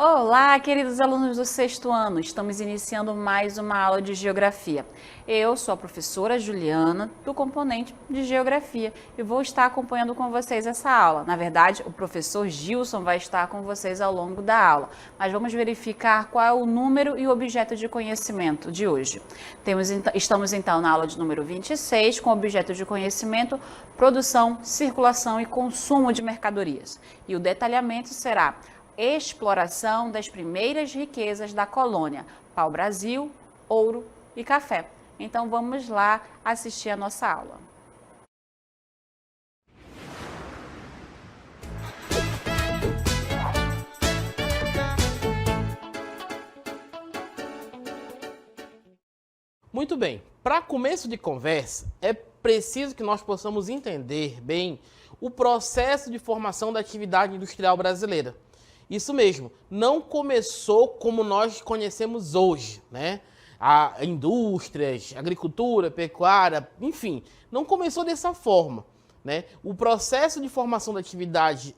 Olá, queridos alunos do sexto ano. Estamos iniciando mais uma aula de Geografia. Eu sou a professora Juliana, do componente de Geografia, e vou estar acompanhando com vocês essa aula. Na verdade, o professor Gilson vai estar com vocês ao longo da aula, mas vamos verificar qual é o número e o objeto de conhecimento de hoje. Estamos então na aula de número 26, com o objeto de conhecimento, produção, circulação e consumo de mercadorias. E o detalhamento será exploração das primeiras riquezas da colônia, pau-brasil, ouro e café. Então vamos lá assistir a nossa aula. Muito bem, para começo de conversa, é preciso que nós possamos entender bem o processo de formação da atividade industrial brasileira. Isso mesmo, não começou como nós conhecemos hoje, né? Indústrias, agricultura, pecuária, enfim, não começou dessa forma, né? O processo de formação da atividade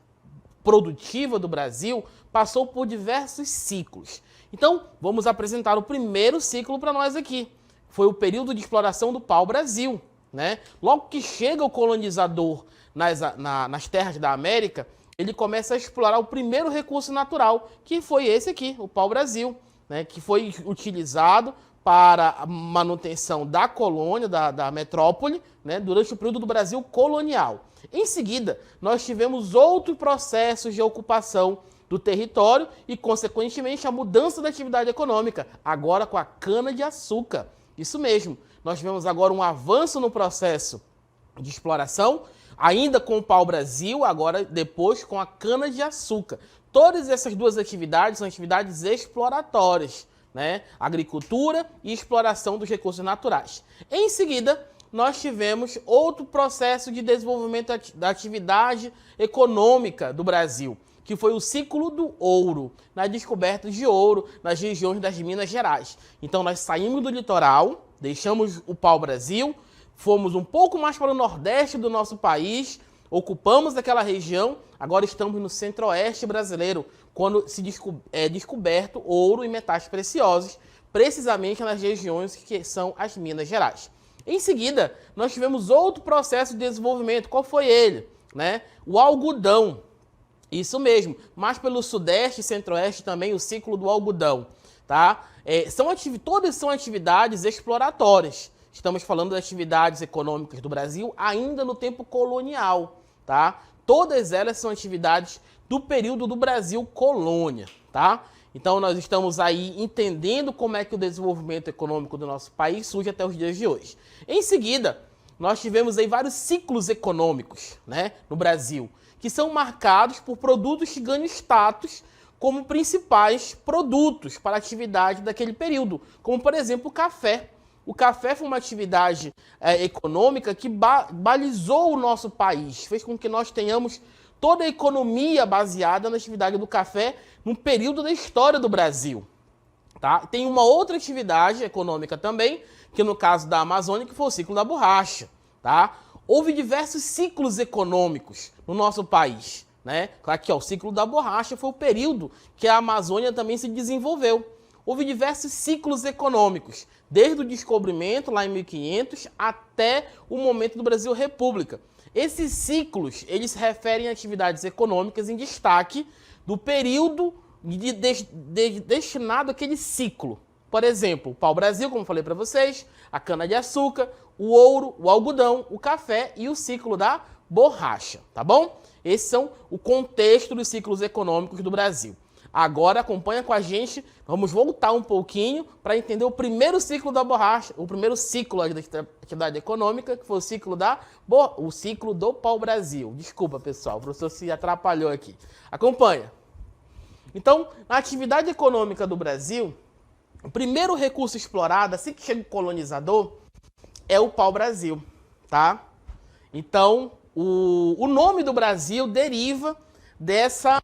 produtiva do Brasil passou por diversos ciclos. Então, vamos apresentar o primeiro ciclo para nós aqui. Foi o período de exploração do pau-brasil, né? Logo que chega o colonizador nas terras da América, ele começa a explorar o primeiro recurso natural, que foi esse aqui, o pau-brasil, né, que foi utilizado para a manutenção da colônia, da metrópole, né, durante o período do Brasil colonial. Em seguida, nós tivemos outros processos de ocupação do território e, consequentemente, a mudança da atividade econômica, agora com a cana-de-açúcar. Isso mesmo, nós tivemos agora um avanço no processo de exploração, ainda com o pau-brasil, agora depois com a cana-de-açúcar. Todas essas duas atividades são atividades exploratórias, né? Agricultura e exploração dos recursos naturais. Em seguida, nós tivemos outro processo de desenvolvimento da atividade econômica do Brasil, que foi o ciclo do ouro, na descoberta de ouro nas regiões das Minas Gerais. Então nós saímos do litoral, deixamos o pau-brasil, fomos um pouco mais para o nordeste do nosso país, ocupamos aquela região, agora estamos no centro-oeste brasileiro, quando se descoberto ouro e metais preciosos, precisamente nas regiões que são as Minas Gerais. Em seguida, nós tivemos outro processo de desenvolvimento. Qual foi ele? Né? O algodão. Isso mesmo, mais pelo sudeste e centro-oeste também o ciclo do algodão. Tá? Todas são atividades exploratórias. Estamos falando das atividades econômicas do Brasil ainda no tempo colonial, tá? Todas elas são atividades do período do Brasil colônia, tá? Então nós estamos aí entendendo como é que o desenvolvimento econômico do nosso país surge até os dias de hoje. Em seguida, nós tivemos aí vários ciclos econômicos, né, no Brasil, que são marcados por produtos que ganham status como principais produtos para a atividade daquele período, como por exemplo o café. O café foi uma atividade econômica que balizou o nosso país, fez com que nós tenhamos toda a economia baseada na atividade do café num período da história do Brasil. Tá? Tem uma outra atividade econômica também, que no caso da Amazônia, que foi o ciclo da borracha. Tá? Houve diversos ciclos econômicos no nosso país. Né? Aqui, ó, o ciclo da borracha foi o período que a Amazônia também se desenvolveu. Houve diversos ciclos econômicos, desde o descobrimento, lá em 1500, até o momento do Brasil República. Esses ciclos, eles se referem a atividades econômicas em destaque do período destinado àquele ciclo. Por exemplo, o pau-brasil, como eu falei para vocês, a cana-de-açúcar, o ouro, o algodão, o café e o ciclo da borracha, tá bom? Esses são o contexto dos ciclos econômicos do Brasil. Agora acompanha com a gente, vamos voltar um pouquinho para entender o primeiro ciclo da borracha, o primeiro ciclo da atividade econômica, que foi o ciclo do pau-brasil. Desculpa, pessoal, o professor se atrapalhou aqui. Acompanha. Então, na atividade econômica do Brasil, o primeiro recurso explorado, assim que chega o colonizador, é o pau-brasil, tá? Então, o nome do Brasil deriva dessa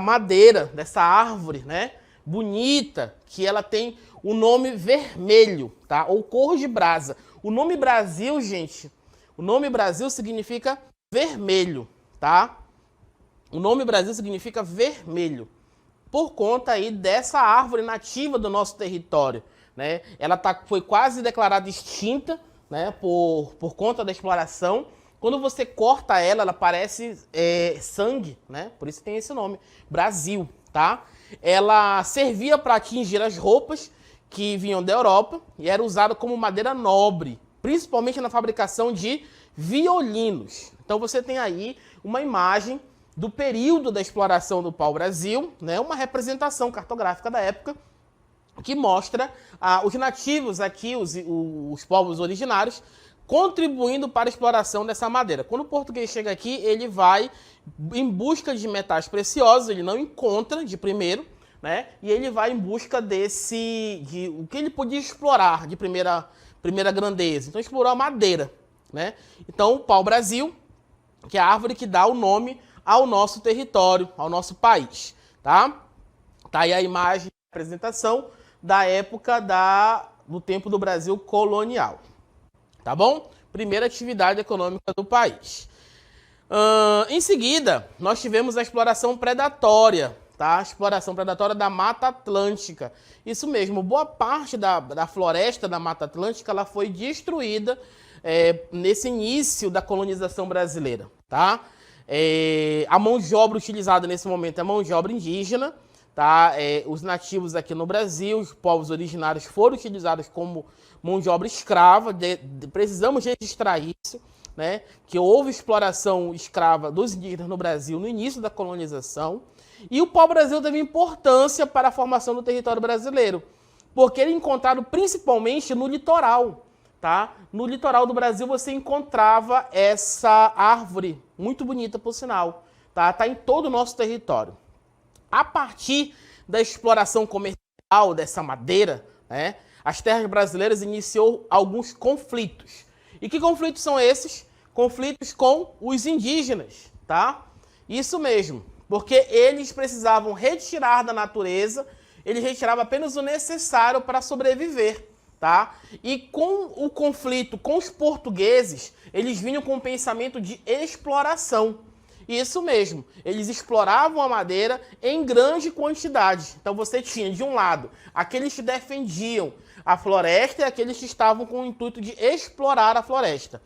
madeira, dessa árvore, né, bonita, que ela tem o nome vermelho, tá? Ou cor de brasa. O nome Brasil, gente, o nome Brasil significa vermelho, tá? O nome Brasil significa vermelho, por conta aí dessa árvore nativa do nosso território, né? Ela foi quase declarada extinta, né, por conta da exploração. Quando você corta ela, ela parece sangue, né? Por isso tem esse nome, Brasil, tá? Ela servia para atingir as roupas que vinham da Europa e era usada como madeira nobre, principalmente na fabricação de violinos. Então você tem aí uma imagem do período da exploração do pau-brasil, né? Uma representação cartográfica da época que mostra os nativos aqui, os povos originários, contribuindo para a exploração dessa madeira. Quando o português chega aqui, ele vai em busca de metais preciosos, ele não encontra de primeiro, né? E ele vai em busca de o que ele podia explorar de primeira grandeza. Então explorou a madeira, né? Então o pau-brasil, que é a árvore que dá o nome ao nosso território, ao nosso país, tá? Tá aí a imagem, a apresentação da época do tempo do Brasil colonial. Tá bom? Primeira atividade econômica do país. Em seguida, nós tivemos a exploração predatória, tá? A exploração predatória da Mata Atlântica. Isso mesmo, boa parte da floresta da Mata Atlântica ela foi destruída nesse início da colonização brasileira, tá? A mão de obra utilizada nesse momento é mão de obra indígena, tá? Os nativos aqui no Brasil, os povos originários foram utilizados como mão de obra escrava, precisamos registrar isso, né? Que houve exploração escrava dos indígenas no Brasil no início da colonização, e o pau-brasil teve importância para a formação do território brasileiro, porque ele é encontrado principalmente no litoral, tá? No litoral do Brasil você encontrava essa árvore, muito bonita por sinal, tá? Tá em todo o nosso território. A partir da exploração comercial dessa madeira, né, as terras brasileiras iniciou alguns conflitos. E que conflitos são esses? Conflitos com os indígenas, tá? Isso mesmo, porque eles precisavam retirar da natureza, eles retiravam apenas o necessário para sobreviver, tá? E com o conflito com os portugueses, eles vinham com um pensamento de exploração. Isso mesmo, eles exploravam a madeira em grande quantidade. Então você tinha, de um lado, aqueles que defendiam a floresta e aqueles que estavam com o intuito de explorar a floresta.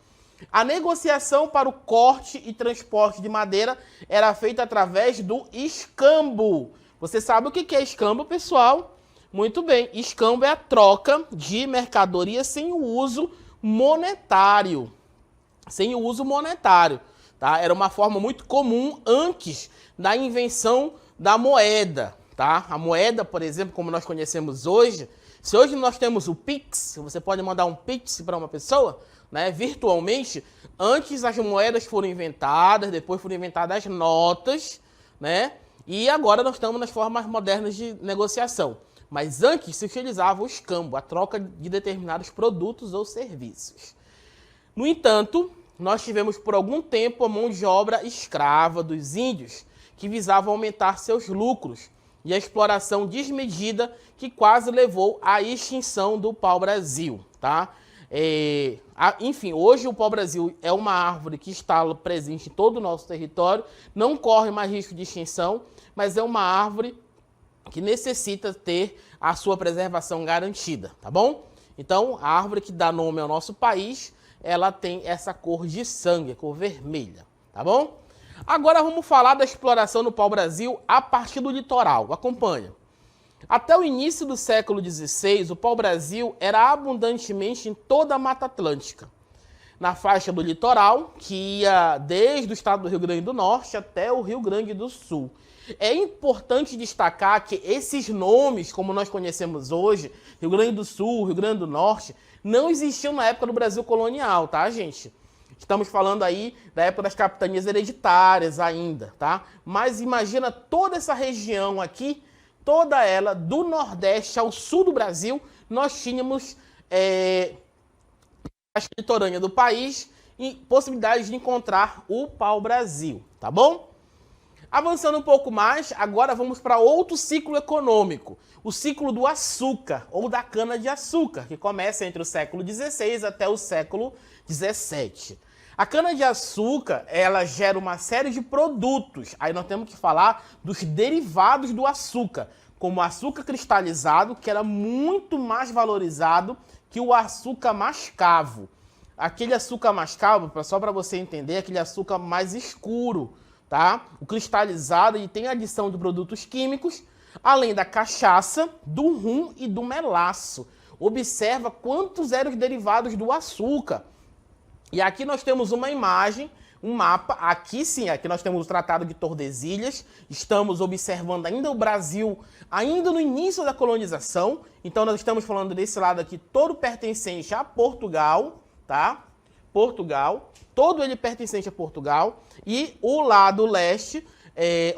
A negociação para o corte e transporte de madeira era feita através do escambo. Você sabe o que é escambo, pessoal? Muito bem, escambo é a troca de mercadoria sem o uso monetário. Sem o uso monetário. Tá? Era uma forma muito comum antes da invenção da moeda. Tá? A moeda, por exemplo, como nós conhecemos hoje, se hoje nós temos o Pix, você pode mandar um Pix para uma pessoa, né, virtualmente, antes as moedas foram inventadas, depois foram inventadas as notas, né, e agora nós estamos nas formas modernas de negociação. Mas antes se utilizava o escambo, a troca de determinados produtos ou serviços. No entanto, nós tivemos por algum tempo a mão de obra escrava dos índios, que visava aumentar seus lucros, e a exploração desmedida que quase levou à extinção do pau-brasil, tá? Enfim, hoje o pau-brasil é uma árvore que está presente em todo o nosso território, não corre mais risco de extinção, mas é uma árvore que necessita ter a sua preservação garantida, tá bom? Então, a árvore que dá nome ao nosso país, ela tem essa cor de sangue, cor vermelha, tá bom? Agora vamos falar da exploração do pau-brasil a partir do litoral. Acompanha. Até o início do século XVI, o pau-brasil era abundantemente em toda a Mata Atlântica. Na faixa do litoral, que ia desde o estado do Rio Grande do Norte até o Rio Grande do Sul. É importante destacar que esses nomes, como nós conhecemos hoje, Rio Grande do Sul, Rio Grande do Norte, não existiam na época do Brasil colonial, tá, gente? Estamos falando aí da época das capitanias hereditárias ainda, tá? Mas imagina toda essa região aqui, toda ela, do Nordeste ao Sul do Brasil, nós tínhamos a litorânea do país e possibilidades de encontrar o pau-brasil, tá bom? Avançando um pouco mais, agora vamos para outro ciclo econômico, o ciclo do açúcar, ou da cana-de-açúcar, que começa entre o século XVI até o século XVII. A cana-de-açúcar, ela gera uma série de produtos. Aí nós temos que falar dos derivados do açúcar, como o açúcar cristalizado, que era muito mais valorizado que o açúcar mascavo. Aquele açúcar mascavo, só para você entender, é aquele açúcar mais escuro, tá? O cristalizado, ele tem adição de produtos químicos, além da cachaça, do rum e do melaço. Observa quantos eram os derivados do açúcar. E aqui nós temos uma imagem, um mapa. Aqui sim, aqui nós temos o Tratado de Tordesilhas. Estamos observando ainda o Brasil, ainda no início da colonização. Então nós estamos falando desse lado aqui, todo pertencente a Portugal, tá? Portugal, todo ele pertencente a Portugal. E o lado leste,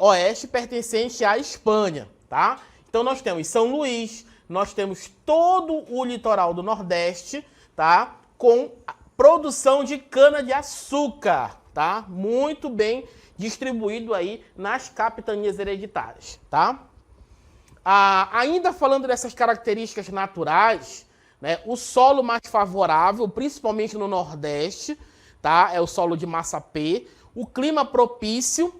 oeste, pertencente à Espanha, tá? Então nós temos São Luís, nós temos todo o litoral do Nordeste, tá? Com produção de cana-de-açúcar, tá? Muito bem distribuído aí nas capitanias hereditárias, tá? Ainda falando dessas características naturais, né? O solo mais favorável, principalmente no Nordeste, tá? É o solo de Massapê. O clima propício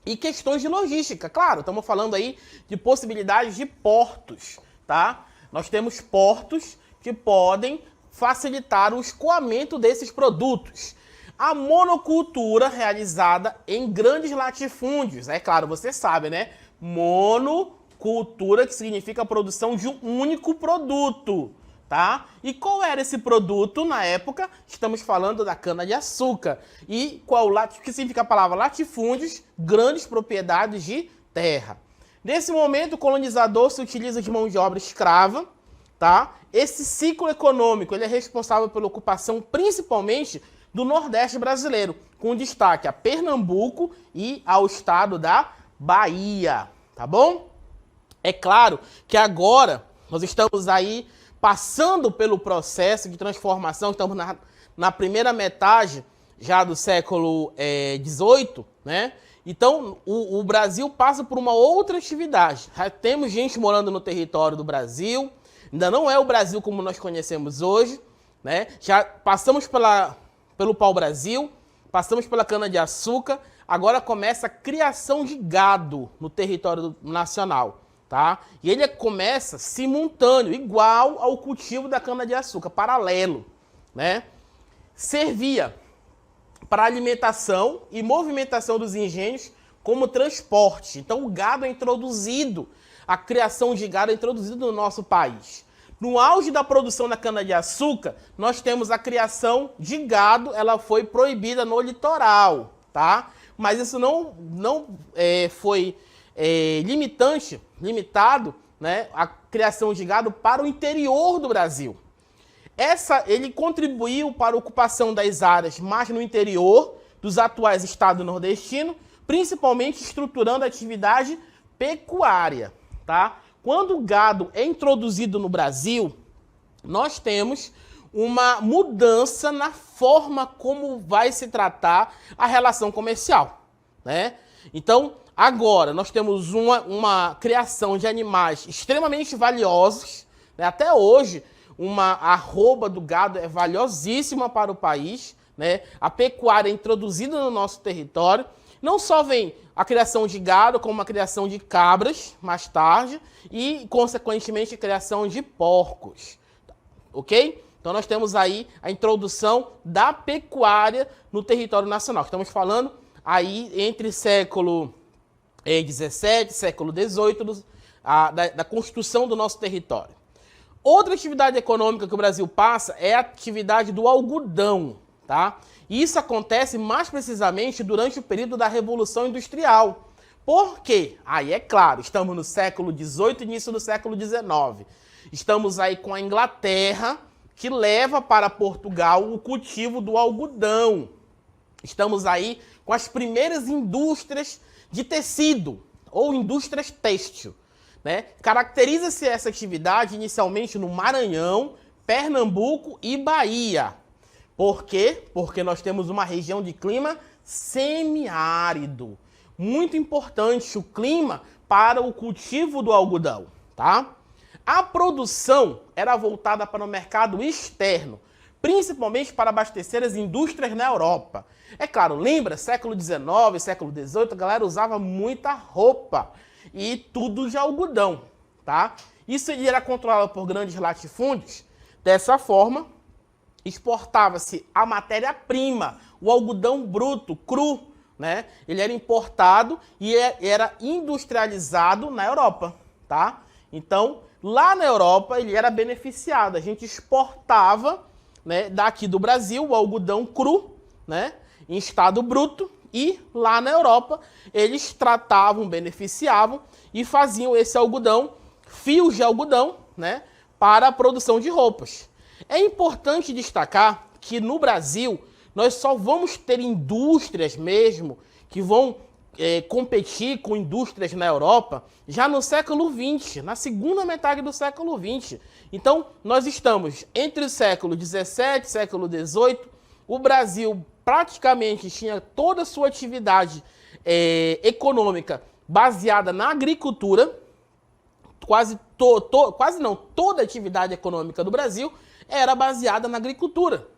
e questões de logística. Claro, estamos falando aí de possibilidades de portos, tá? Nós temos portos que podem facilitar o escoamento desses produtos. A monocultura realizada em grandes latifúndios. É claro, você sabe, né? Monocultura, que significa a produção de um único produto, tá? E qual era esse produto na época? Estamos falando da cana-de-açúcar. E o que significa a palavra latifúndios? Grandes propriedades de terra. Nesse momento, o colonizador se utiliza de mão de obra escrava, tá? Esse ciclo econômico ele é responsável pela ocupação principalmente do Nordeste brasileiro, com destaque a Pernambuco e ao estado da Bahia, tá bom? É claro que agora nós estamos aí passando pelo processo de transformação, estamos na primeira metade já do século XVIII, né? Então, o Brasil passa por uma outra atividade. Já temos gente morando no território do Brasil, ainda não é o Brasil como nós conhecemos hoje, né? Já passamos pelo pau-brasil, passamos pela cana-de-açúcar, agora começa a criação de gado no território nacional, tá? E ele começa simultâneo, igual ao cultivo da cana-de-açúcar, paralelo, né? Servia para alimentação e movimentação dos engenhos como transporte. Então o gado é introduzido, a criação de gado é introduzida no nosso país. No auge da produção da cana-de-açúcar, nós temos a criação de gado, ela foi proibida no litoral, tá? Mas isso não foi limitado, né, a criação de gado para o interior do Brasil. Ele contribuiu para a ocupação das áreas mais no interior dos atuais estados nordestinos, principalmente estruturando a atividade pecuária, tá? Quando o gado é introduzido no Brasil, nós temos uma mudança na forma como vai se tratar a relação comercial, né? Então, agora nós temos uma criação de animais extremamente valiosos, né? Até hoje, uma arroba do gado é valiosíssima para o país, né? A pecuária é introduzida no nosso território. Não só vem a criação de gado, como a criação de cabras mais tarde e, consequentemente, a criação de porcos. Ok? Então, nós temos aí a introdução da pecuária no território nacional. Estamos falando aí entre século XVII, século XVIII, da construção do nosso território. Outra atividade econômica que o Brasil passa é a atividade do algodão, tá? E isso acontece mais precisamente durante o período da Revolução Industrial. Por quê? Aí é claro, estamos no século XVIII e início do século XIX. Estamos aí com a Inglaterra, que leva para Portugal o cultivo do algodão. Estamos aí com as primeiras indústrias de tecido, ou indústrias têxtil, né? Caracteriza-se essa atividade inicialmente no Maranhão, Pernambuco e Bahia. Por quê? Porque nós temos uma região de clima semiárido. Muito importante o clima para o cultivo do algodão, tá? A produção era voltada para o mercado externo, principalmente para abastecer as indústrias na Europa. É claro, lembra, século XIX, século XVIII, a galera usava muita roupa e tudo de algodão, tá? Isso era controlado por grandes latifúndios. Dessa forma, exportava-se a matéria-prima, o algodão bruto, cru, né? Ele era importado e era industrializado na Europa, tá? Então, lá na Europa, ele era beneficiado. A gente exportava, né, daqui do Brasil o algodão cru, né, em estado bruto, e lá na Europa eles tratavam, beneficiavam e faziam esse algodão, fios de algodão, né, para a produção de roupas. É importante destacar que no Brasil nós só vamos ter indústrias mesmo que vão competir com indústrias na Europa já no século XX, na segunda metade do século XX. Então, nós estamos entre o século XVII, século XVIII, o Brasil praticamente tinha toda a sua atividade econômica baseada na agricultura, toda a atividade econômica do Brasil era baseada na agricultura.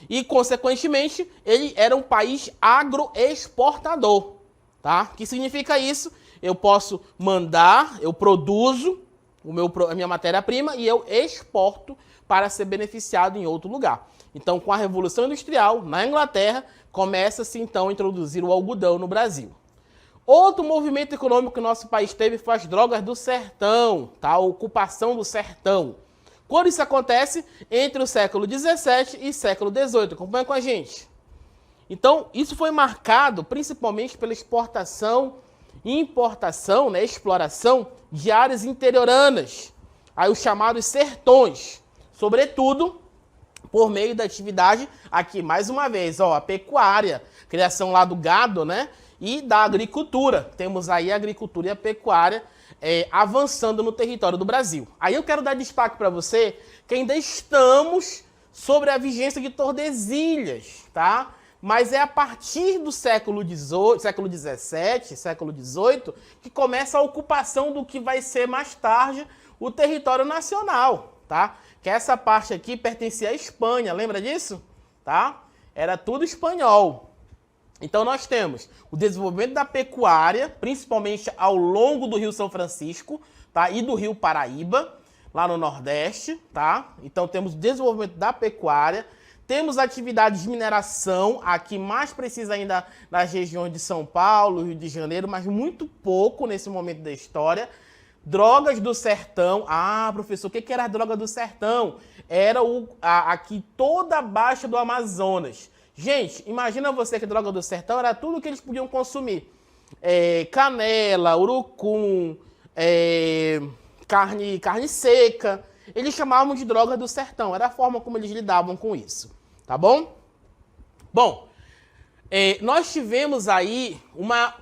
E, consequentemente, ele era um país agroexportador. Tá? O que significa isso? Eu posso mandar, eu produzo a minha matéria-prima e eu exporto para ser beneficiado em outro lugar. Então, com a Revolução Industrial, na Inglaterra, começa-se então a introduzir o algodão no Brasil. Outro movimento econômico que o nosso país teve foi as drogas do sertão, tá? A ocupação do sertão. Quando isso acontece? Entre o século XVII e século XVIII. Acompanha com a gente. Então, isso foi marcado principalmente pela exportação e importação, né, exploração de áreas interioranas, aí os chamados sertões, sobretudo por meio da atividade, aqui mais uma vez, ó, a pecuária, criação lá do gado, né, e da agricultura. Temos aí a agricultura e a pecuária avançando no território do Brasil. Aí eu quero dar destaque para você que ainda estamos sobre a vigência de Tordesilhas, tá? Mas é a partir do século XVII, século XVIII, que começa a ocupação do que vai ser mais tarde o território nacional, tá? Que essa parte aqui pertencia à Espanha, lembra disso? Tá? Era tudo espanhol. Então nós temos o desenvolvimento da pecuária, principalmente ao longo do Rio São Francisco, tá? E do Rio Paraíba, lá no Nordeste, tá? Então temos o desenvolvimento da pecuária. Temos atividades de mineração, aqui mais precisa ainda nas regiões de São Paulo, Rio de Janeiro, mas muito pouco nesse momento da história. Drogas do sertão. Ah, professor, o que era a droga do sertão? Era aqui toda a baixa do Amazonas. Gente, imagina você que a droga do sertão era tudo que eles podiam consumir. Canela, urucum, carne seca. Eles chamavam de droga do sertão. Era a forma como eles lidavam com isso. Tá bom? Bom, nós tivemos aí uma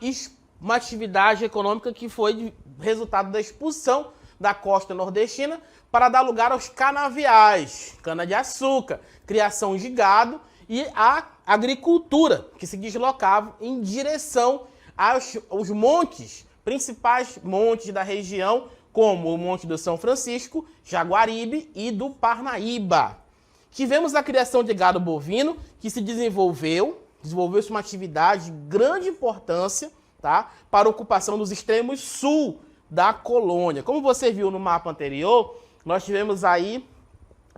atividade econômica que foi resultado da expulsão da costa nordestina para dar lugar aos canaviais, cana-de-açúcar, criação de gado e a agricultura, que se deslocava em direção aos montes, principais montes da região, como o Monte do São Francisco, Jaguaribe e do Parnaíba. Tivemos a criação de gado bovino, que se desenvolveu-se uma atividade de grande importância, tá, para a ocupação dos extremos sul da colônia. Como você viu no mapa anterior, nós tivemos aí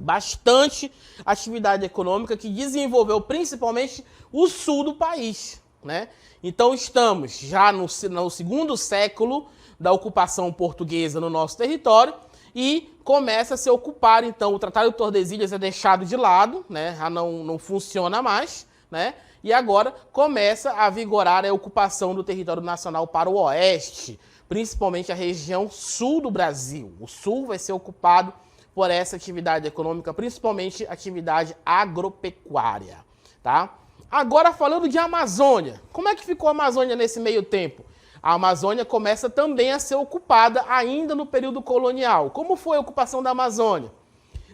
bastante atividade econômica que desenvolveu principalmente o sul do país, né? Então estamos já no segundo século da ocupação portuguesa no nosso território e começa a se ocupar, então, o Tratado de Tordesilhas é deixado de lado, né? Já não funciona mais, né? E agora começa a vigorar a ocupação do território nacional para o oeste, principalmente a região sul do Brasil. O sul vai ser ocupado por essa atividade econômica, principalmente atividade agropecuária, tá? Agora falando de Amazônia, como é que ficou a Amazônia nesse meio tempo? A Amazônia começa também a ser ocupada ainda no período colonial. Como foi a ocupação da Amazônia?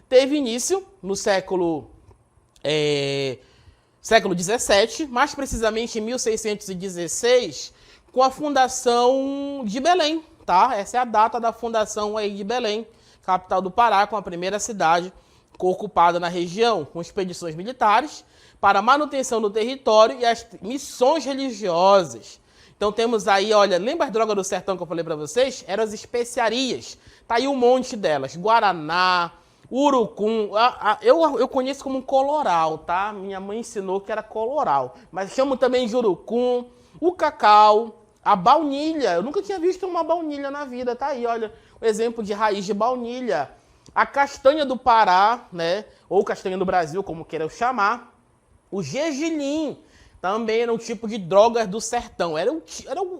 Teve início no século XVII, mais precisamente em 1616, com a fundação de Belém, tá? Essa é a data da fundação aí de Belém, capital do Pará, com a primeira cidade ocupada na região com expedições militares para a manutenção do território e as missões religiosas. Então temos aí, olha, lembra as drogas do sertão que eu falei para vocês? Eram as especiarias. Tá aí um monte delas. Guaraná, urucum. Eu conheço como um coloral, tá? Minha mãe ensinou que era coloral. Mas chamo também de urucum, o cacau, a baunilha. Eu nunca tinha visto uma baunilha na vida. Tá aí, olha, o exemplo de raiz de baunilha. A castanha do Pará, né? Ou castanha do Brasil, como queiram chamar. O gergelim. Também era um tipo de drogas do sertão. Era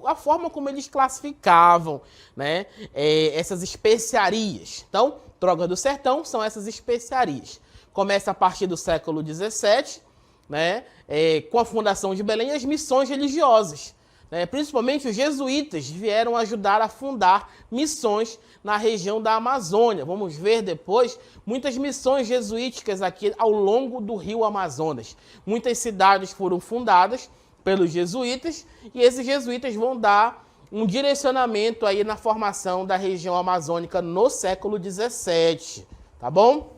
a forma como eles classificavam, né, essas especiarias. Então, drogas do sertão são essas especiarias. Começa a partir do século XVII, né, com a fundação de Belém e as missões religiosas. Principalmente os jesuítas vieram ajudar a fundar missões na região da Amazônia. Vamos ver depois muitas missões jesuíticas aqui ao longo do rio Amazonas. Muitas cidades foram fundadas pelos jesuítas e esses jesuítas vão dar um direcionamento aí na formação da região amazônica no século XVII, tá bom?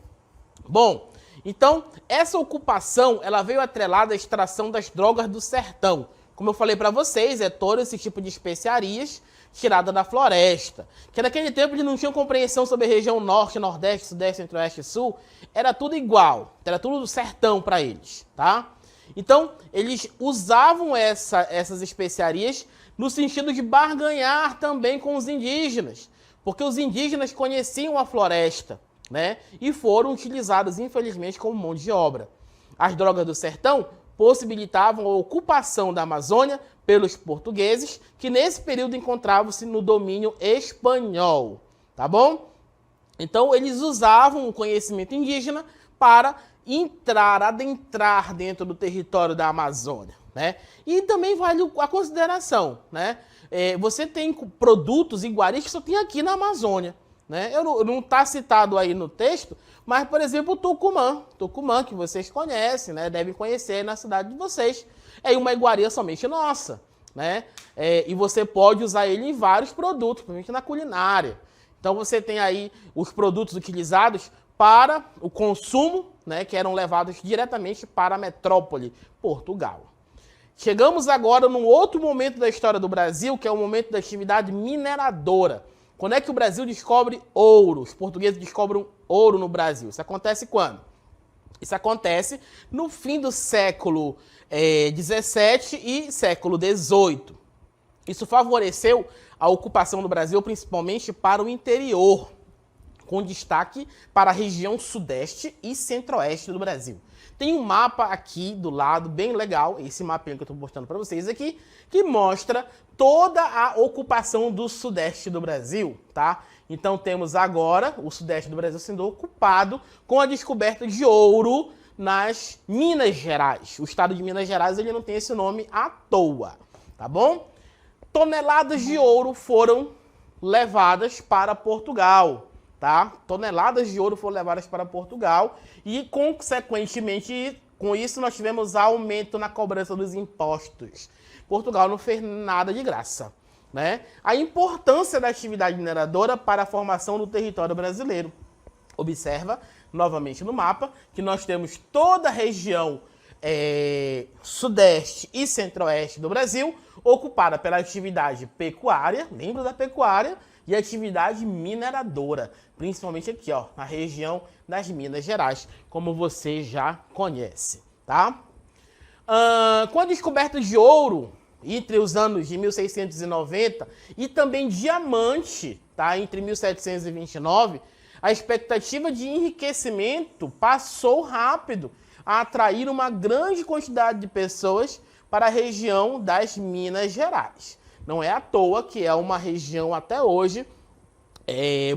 Bom, então essa ocupação ela veio atrelada à extração das drogas do sertão. Como eu falei para vocês, é todo esse tipo de especiarias tirada da floresta. Que naquele tempo eles não tinham compreensão sobre a região norte, nordeste, sudeste, centro-oeste e sul. Era tudo igual, era tudo sertão para eles, tá? Então, eles usavam essas especiarias no sentido de barganhar também com os indígenas. Porque os indígenas conheciam a floresta, né? E foram utilizados, infelizmente, como mão de obra. As drogas do sertão possibilitavam a ocupação da Amazônia pelos portugueses, que nesse período encontravam-se no domínio espanhol, tá bom? Então, eles usavam o conhecimento indígena para adentrar dentro do território da Amazônia, né? E também vale a consideração, né? Você tem produtos iguaris que só tem aqui na Amazônia, né? Não está citado aí no texto, mas, por exemplo, o Tucumã, que vocês conhecem, né? Devem conhecer na cidade de vocês. É uma iguaria somente nossa, né? E você pode usar ele em vários produtos, principalmente na culinária. Então, você tem aí os produtos utilizados para o consumo, né? Que eram levados diretamente para a metrópole, Portugal. Chegamos agora num outro momento da história do Brasil, que é o momento da atividade mineradora. Quando é que o Brasil descobre ouro? Os portugueses descobrem ouro no Brasil. Isso acontece quando? Isso acontece no fim do século XVII e século XVIII. Isso favoreceu a ocupação do Brasil, principalmente para o interior, com destaque para a região sudeste e centro-oeste do Brasil. Tem um mapa aqui do lado, bem legal, esse mapinha que eu estou mostrando para vocês aqui, que mostra toda a ocupação do sudeste do Brasil, tá? Então temos agora o sudeste do Brasil sendo ocupado com a descoberta de ouro nas Minas Gerais. O estado de Minas Gerais ele não tem esse nome à toa, tá bom? Toneladas de ouro foram levadas para Portugal, tá? Toneladas de ouro foram levadas para Portugal e, consequentemente, com isso nós tivemos aumento na cobrança dos impostos. Portugal não fez nada de graça, né? A importância da atividade mineradora para a formação do território brasileiro. Observa, novamente no mapa, que nós temos toda a região sudeste e centro-oeste do Brasil ocupada pela atividade pecuária, lembra da pecuária, e atividade mineradora, principalmente aqui, ó, na região das Minas Gerais, como você já conhece, tá? Com a descoberta de ouro, entre os anos de 1690 e também diamante, tá? Entre 1729, a expectativa de enriquecimento passou rápido a atrair uma grande quantidade de pessoas para a região das Minas Gerais. Não é à toa que é uma região até hoje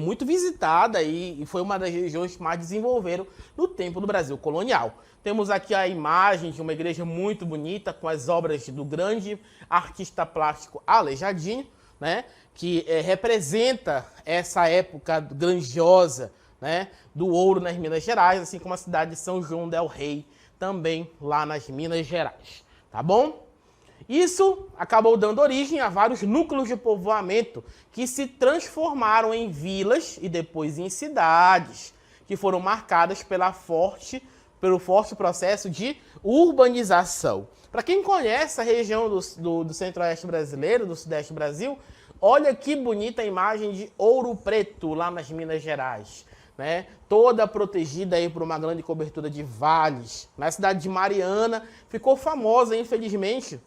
muito visitada e foi uma das regiões que mais desenvolveram no tempo do Brasil colonial. Temos aqui a imagem de uma igreja muito bonita com as obras do grande artista plástico Aleijadinho, né, que representa essa época grandiosa, né, do ouro nas Minas Gerais, assim como a cidade de São João del Rei, também lá nas Minas Gerais, tá bom? Isso acabou dando origem a vários núcleos de povoamento que se transformaram em vilas e depois em cidades, que que foram marcadas pelo forte processo de urbanização. Para quem conhece a região do centro-oeste brasileiro, do sudeste do Brasil, olha que bonita a imagem de Ouro Preto, lá nas Minas Gerais, né? Toda protegida aí por uma grande cobertura de vales. Na cidade de Mariana, ficou famosa, infelizmente,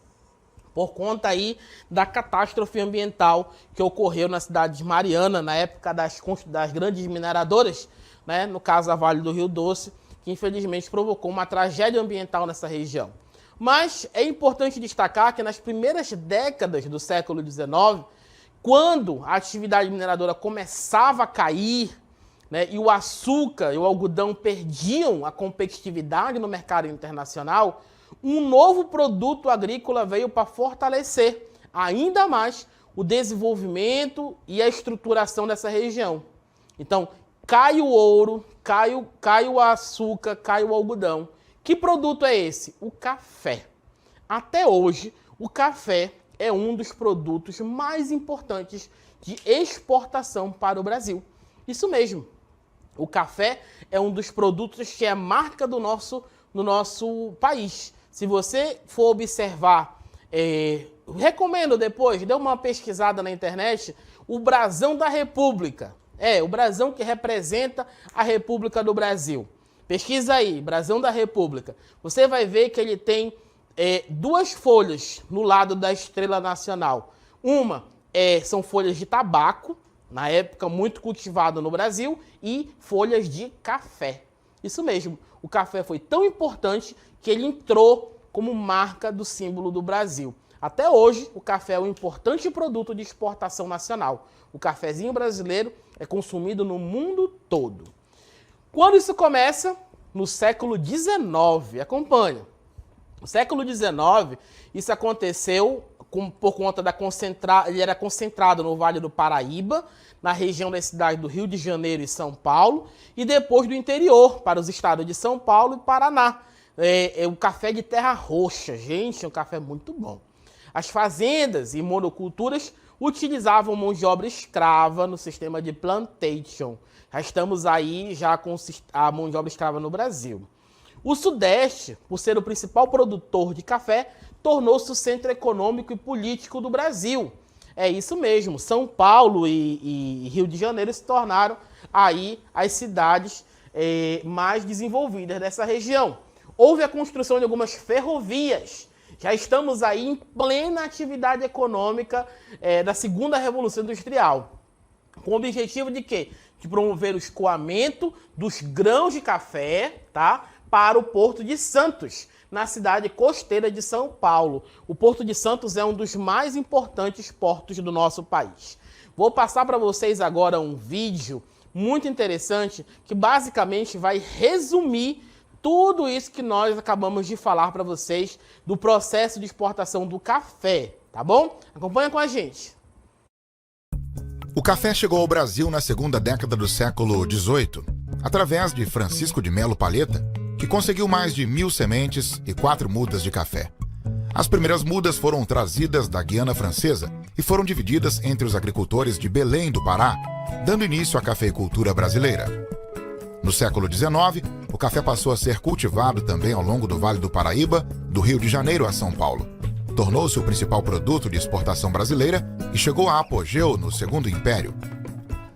por conta aí da catástrofe ambiental que ocorreu na cidade de Mariana, na época das grandes mineradoras, né? No caso, a Vale do Rio Doce, que infelizmente provocou uma tragédia ambiental nessa região. Mas é importante destacar que nas primeiras décadas do século XIX, quando a atividade mineradora começava a cair, né, e o açúcar e o algodão perdiam a competitividade no mercado internacional, um novo produto agrícola veio para fortalecer ainda mais o desenvolvimento e a estruturação dessa região. Então, cai o ouro, cai o açúcar, cai o algodão. Que produto é esse? O café. Até hoje, o café é um dos produtos mais importantes de exportação para o Brasil. Isso mesmo. O café é um dos produtos que é marca do nosso país. Se você for observar, recomendo depois, dê uma pesquisada na internet, o brasão da República. O brasão que representa a República do Brasil. Pesquisa aí, brasão da República. Você vai ver que ele tem duas folhas no lado da estrela nacional. Uma são folhas de tabaco, na época muito cultivado no Brasil, e folhas de café. Isso mesmo, o café foi tão importante que ele entrou como marca do símbolo do Brasil. Até hoje, o café é um importante produto de exportação nacional. O cafezinho brasileiro é consumido no mundo todo. Quando isso começa? No século XIX. Acompanha. No século XIX, isso aconteceu por conta ele era concentrado no Vale do Paraíba, na região das cidades do Rio de Janeiro e São Paulo, e depois do interior, para os estados de São Paulo e Paraná. O café de terra roxa, gente, é um café muito bom. As fazendas e monoculturas utilizavam mão de obra escrava no sistema de plantation. Já estamos aí já com a mão de obra escrava no Brasil. O Sudeste, por ser o principal produtor de café, tornou-se o centro econômico e político do Brasil. É isso mesmo, São Paulo e Rio de Janeiro se tornaram aí as cidades mais desenvolvidas dessa região. Houve a construção de algumas ferrovias. Já estamos aí em plena atividade econômica da segunda Revolução Industrial. Com o objetivo de quê? De promover o escoamento dos grãos de café, tá, para o Porto de Santos, na cidade costeira de São Paulo. O Porto de Santos é um dos mais importantes portos do nosso país. Vou passar para vocês agora um vídeo muito interessante que basicamente vai resumir tudo isso que nós acabamos de falar para vocês do processo de exportação do café, tá bom? Acompanha com a gente. O café chegou ao Brasil na segunda década do século XVIII, através de Francisco de Melo Palheta, que conseguiu mais de 1000 sementes e 4 mudas de café. As primeiras mudas foram trazidas da Guiana Francesa e foram divididas entre os agricultores de Belém do Pará, dando início à cafeicultura brasileira. No século XIX, o café passou a ser cultivado também ao longo do Vale do Paraíba, do Rio de Janeiro a São Paulo. Tornou-se o principal produto de exportação brasileira e chegou a apogeu no Segundo Império.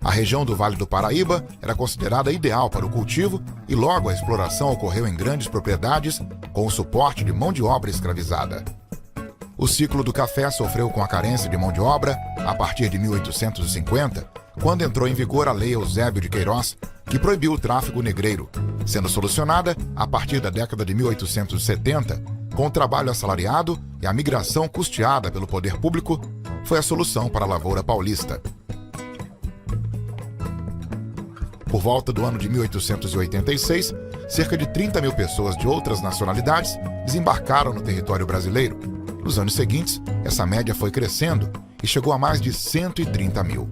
A região do Vale do Paraíba era considerada ideal para o cultivo e logo a exploração ocorreu em grandes propriedades com o suporte de mão de obra escravizada. O ciclo do café sofreu com a carência de mão de obra a partir de 1850, quando entrou em vigor a Lei Eusébio de Queiroz, que proibiu o tráfico negreiro, sendo solucionada a partir da década de 1870, com o trabalho assalariado e a migração custeada pelo poder público, foi a solução para a lavoura paulista. Por volta do ano de 1886, cerca de 30 mil pessoas de outras nacionalidades desembarcaram no território brasileiro. Nos anos seguintes, essa média foi crescendo e chegou a mais de 130 mil.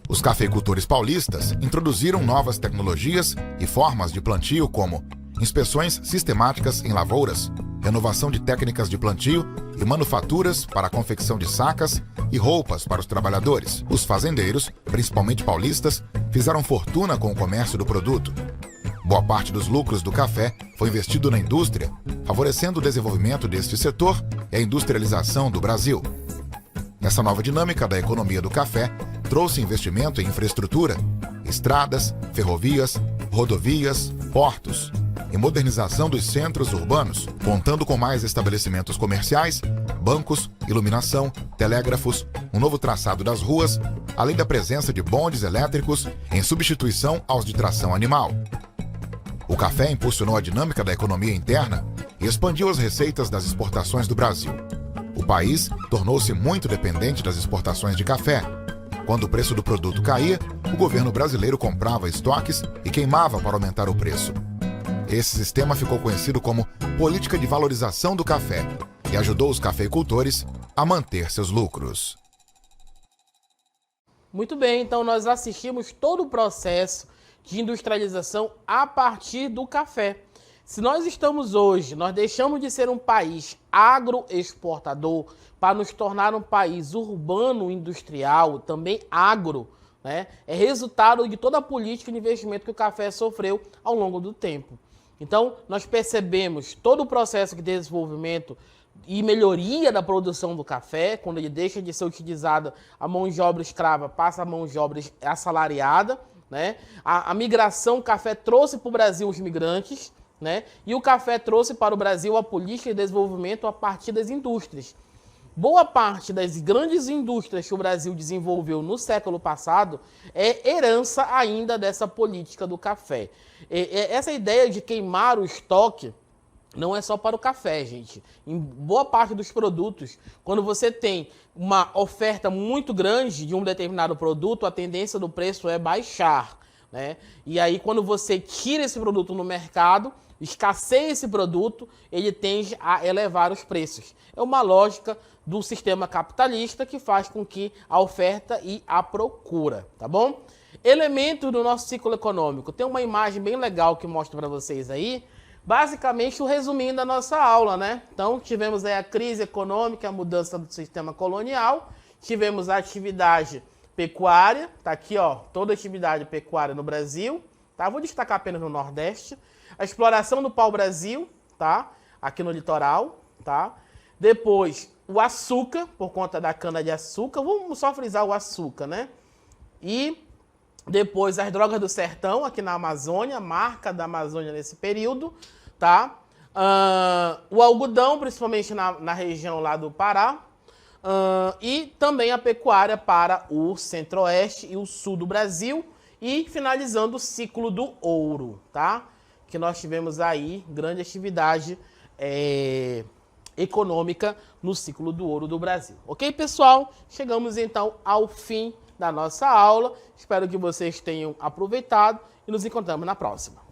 Os cafeicultores paulistas introduziram novas tecnologias e formas de plantio como inspeções sistemáticas em lavouras, renovação de técnicas de plantio e manufaturas para a confecção de sacas e roupas para os trabalhadores. Os fazendeiros, principalmente paulistas, fizeram fortuna com o comércio do produto. Boa parte dos lucros do café foi investido na indústria, favorecendo o desenvolvimento deste setor e a industrialização do Brasil. Essa nova dinâmica da economia do café trouxe investimento em infraestrutura, estradas, ferrovias, rodovias, portos e modernização dos centros urbanos, contando com mais estabelecimentos comerciais, bancos, iluminação, telégrafos, um novo traçado das ruas, além da presença de bondes elétricos em substituição aos de tração animal. O café impulsionou a dinâmica da economia interna e expandiu as receitas das exportações do Brasil. O país tornou-se muito dependente das exportações de café. Quando o preço do produto caía, o governo brasileiro comprava estoques e queimava para aumentar o preço. Esse sistema ficou conhecido como política de valorização do café e ajudou os cafeicultores a manter seus lucros. Muito bem, então nós assistimos todo o processo de industrialização a partir do café. Se nós estamos hoje, nós deixamos de ser um país agroexportador para nos tornar um país urbano industrial, também agro, né? É resultado de toda a política de investimento que o café sofreu ao longo do tempo. Então, nós percebemos todo o processo de desenvolvimento e melhoria da produção do café, quando ele deixa de ser utilizada a mão de obra escrava, passa a mão de obra assalariada, né? A migração, o café trouxe para o Brasil os migrantes, né? E o café trouxe para o Brasil a política de desenvolvimento a partir das indústrias. Boa parte das grandes indústrias que o Brasil desenvolveu no século passado é herança ainda dessa política do café. Essa ideia de queimar o estoque não é só para o café, gente. Em boa parte dos produtos, quando você tem uma oferta muito grande de um determinado produto, a tendência do preço é baixar, né? E aí, quando você tira esse produto no mercado, escasseia esse produto, ele tende a elevar os preços. É uma lógica do sistema capitalista que faz com que a oferta e a procura, tá bom? Elemento do nosso ciclo econômico. Tem uma imagem bem legal que mostra para vocês aí. Basicamente, o resuminho da nossa aula, né? Então, tivemos aí a crise econômica, a mudança do sistema colonial, tivemos a atividade pecuária, tá aqui, ó, toda a atividade pecuária no Brasil, tá? Vou destacar apenas no Nordeste. A exploração do pau-brasil, tá? Aqui no litoral, tá? Depois, o açúcar, por conta da cana-de-açúcar, vamos só frisar o açúcar, né? E depois, as drogas do sertão, aqui na Amazônia, marca da Amazônia nesse período, tá? O algodão, principalmente na região lá do Pará, e também a pecuária para o centro-oeste e o sul do Brasil, e finalizando o ciclo do ouro, tá? Que nós tivemos aí grande atividade econômica no ciclo do ouro do Brasil. Ok, pessoal? Chegamos então ao fim da nossa aula. Espero que vocês tenham aproveitado e nos encontramos na próxima.